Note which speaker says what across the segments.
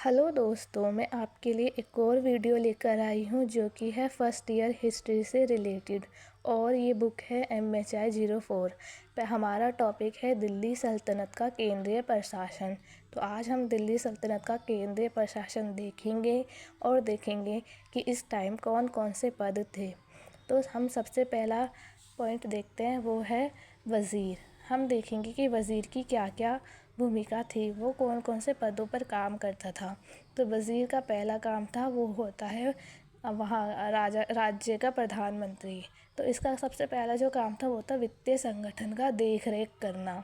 Speaker 1: Hello दोस्तों, मैं आपके लिए एक और वीडियो लेकर आई हूँ जो कि है फर्स्ट ईयर हिस्ट्री से रिलेटेड। और ये बुक है MHI 04 पे। हमारा टॉपिक है दिल्ली सल्तनत का केंद्रीय प्रशासन। तो आज हम दिल्ली सल्तनत का केंद्रीय प्रशासन देखेंगे और देखेंगे कि इस टाइम कौन कौन से पद थे। तो हम सबसे पहला पॉइंट देखते हैं, वो है वज़ीर। हम देखेंगे कि वज़ीर की क्या क्या भूमिका थी, वो कौन कौन से पदों पर काम करता था। तो वज़ीर का पहला काम था वो होता है वहाँ राज्य का प्रधानमंत्री। तो इसका सबसे पहला जो काम था वो था वित्तीय संगठन का देख रेख करना।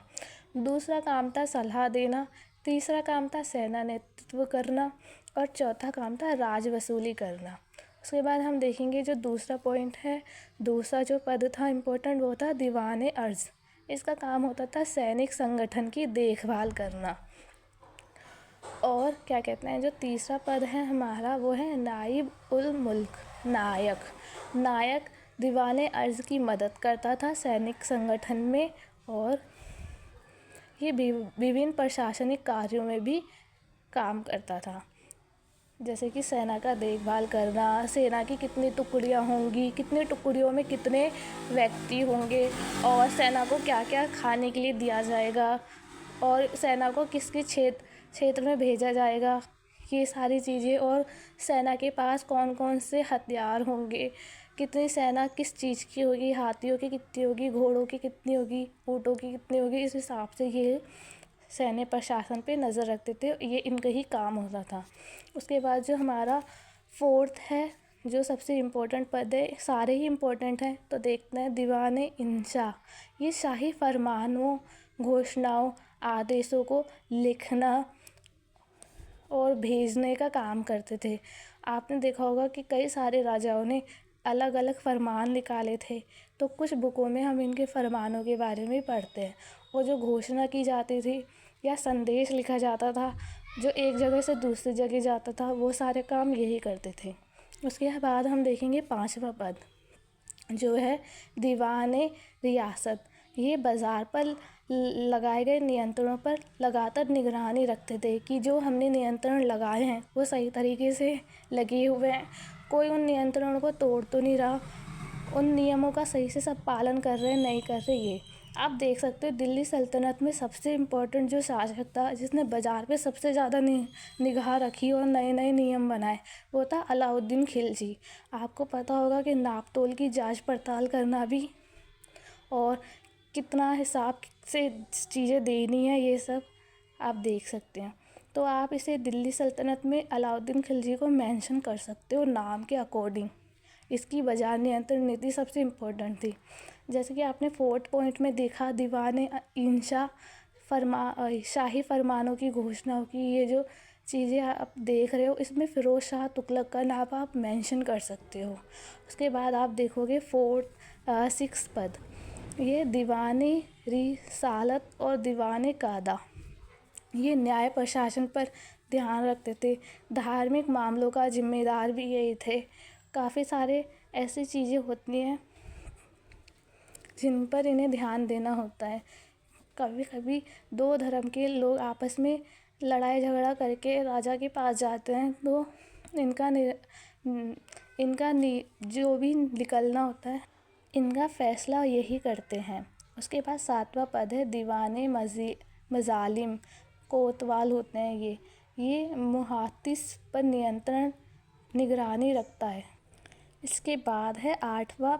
Speaker 1: दूसरा काम था सलाह देना। तीसरा काम था सेना नेतृत्व करना। और चौथा काम था राज वसूली करना। उसके बाद हम देखेंगे जो दूसरा पॉइंट है, दूसरा जो पद था इम्पोर्टेंट, वो था दीवाने अर्ज़। इसका काम होता था सैनिक संगठन की देखभाल करना। और क्या कहते हैं, जो तीसरा पद है हमारा, वो है नाइब उल मुल्क, नायक दीवाने अर्ज़ की मदद करता था सैनिक संगठन में। और ये विभिन्न प्रशासनिक कार्यों में भी काम करता था, जैसे कि सेना का देखभाल करना, सेना की कितनी टुकड़ियाँ होंगी, कितनी टुकड़ियों में कितने व्यक्ति होंगे, और सेना को क्या क्या खाने के लिए दिया जाएगा, और सेना को किसके क्षेत्र में भेजा जाएगा, ये सारी चीज़ें। और सेना के पास कौन कौन से हथियार होंगे, कितनी सेना किस चीज़ की होगी, हाथियों की कितनी होगी, घोड़ों की कितनी होगी, ऊँटों की कितनी होगी, इस हिसाब से ये सैन्य प्रशासन पे नज़र रखते थे। ये इनका ही काम होता था। उसके बाद जो हमारा फोर्थ है, जो सबसे इम्पोर्टेंट पद है, सारे ही इम्पोर्टेंट हैं, तो देखते हैं दीवाने इंशा। ये शाही फरमानों, घोषणाओं, आदेशों को लिखना और भेजने का काम करते थे। आपने देखा होगा कि कई सारे राजाओं ने अलग अलग फरमान निकाले थे, तो कुछ बुकों में हम इनके फरमानों के बारे में पढ़ते हैं। और जो घोषणा की जाती थी या संदेश लिखा जाता था जो एक जगह से दूसरी जगह जाता था, वो सारे काम यही करते थे। उसके बाद हम देखेंगे पांचवा पद, जो है दीवाने रियासत। ये बाज़ार पर लगाए गए नियंत्रणों पर लगातार निगरानी रखते थे कि जो हमने नियंत्रण लगाए हैं वो सही तरीके से लगे हुए हैं, कोई उन नियंत्रणों को तोड़ तो नहीं रहा, उन नियमों का सही से सब पालन कर रहे हैं, नहीं कर रहे। ये आप देख सकते हो दिल्ली सल्तनत में सबसे इम्पोर्टेंट जो शासक था, जिसने बाज़ार पे सबसे ज़्यादा निगाह रखी और नए नए नियम बनाए, वो था अलाउद्दीन खिलजी। आपको पता होगा कि नाप तोल की जांच पड़ताल करना भी, और कितना हिसाब से चीज़ें देनी है, ये सब आप देख सकते हैं। तो आप इसे दिल्ली सल्तनत में अलाउद्दीन खिलजी को मेंशन कर सकते हो नाम के अकॉर्डिंग। इसकी बाजार नियंत्रण नीति सबसे इम्पोर्टेंट थी। जैसे कि आपने फोर्थ पॉइंट में देखा, दीवाने इंशा शाही फरमानों की घोषणाओं की, ये जो चीज़ें आप देख रहे हो, इसमें फ़िरोज़ शाह तुगलक का नाम आप मेंशन कर सकते हो। उसके बाद आप देखोगे सिक्स पद, ये दीवाने रिसालत और दीवाने कादा। ये न्याय प्रशासन पर ध्यान रखते थे, धार्मिक मामलों का जिम्मेदार भी यही थे। काफ़ी सारे ऐसी चीज़ें होती हैं जिन पर इन्हें ध्यान देना होता है। कभी कभी दो धर्म के लोग आपस में लड़ाई झगड़ा करके राजा के पास जाते हैं, तो जो भी निकलना होता है, इनका फैसला यही करते हैं। उसके बाद सातवां पद है दीवाने मजालिम, कोतवाल होते हैं ये मुहातिस पर निगरानी रखता है। इसके बाद है आठवां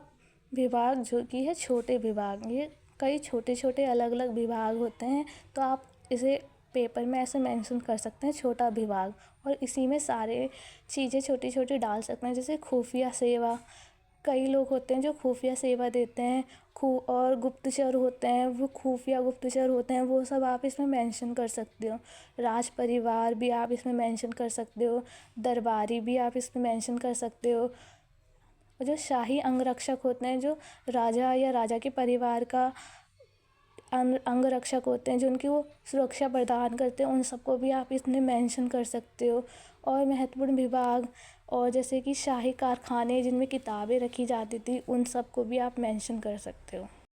Speaker 1: विभाग, जो कि है छोटे विभाग। ये कई छोटे छोटे अलग अलग विभाग होते हैं, तो आप इसे पेपर में ऐसे मेंशन कर सकते हैं, छोटा विभाग। और इसी में सारे चीज़ें छोटी छोटी डाल सकते हैं, जैसे खुफिया सेवा। कई लोग होते हैं जो खुफिया सेवा देते हैं, और गुप्तचर होते हैं, वो खुफिया गुप्तचर होते हैं, वो सब आप इसमें मेंशन कर सकते हो। राज परिवार भी आप इसमें मेंशन कर सकते हो, दरबारी भी आप इसमें मेंशन कर सकते हो। और जो शाही अंगरक्षक होते हैं, जो राजा या राजा के परिवार का अंगरक्षक होते हैं, जो उनकी वो सुरक्षा प्रदान करते हैं, उन सबको भी आप इसमें मेंशन कर सकते हो। और महत्वपूर्ण विभाग, और जैसे कि शाही कारखाने जिनमें किताबें रखी जाती थी, उन सबको भी आप मेंशन कर सकते हो।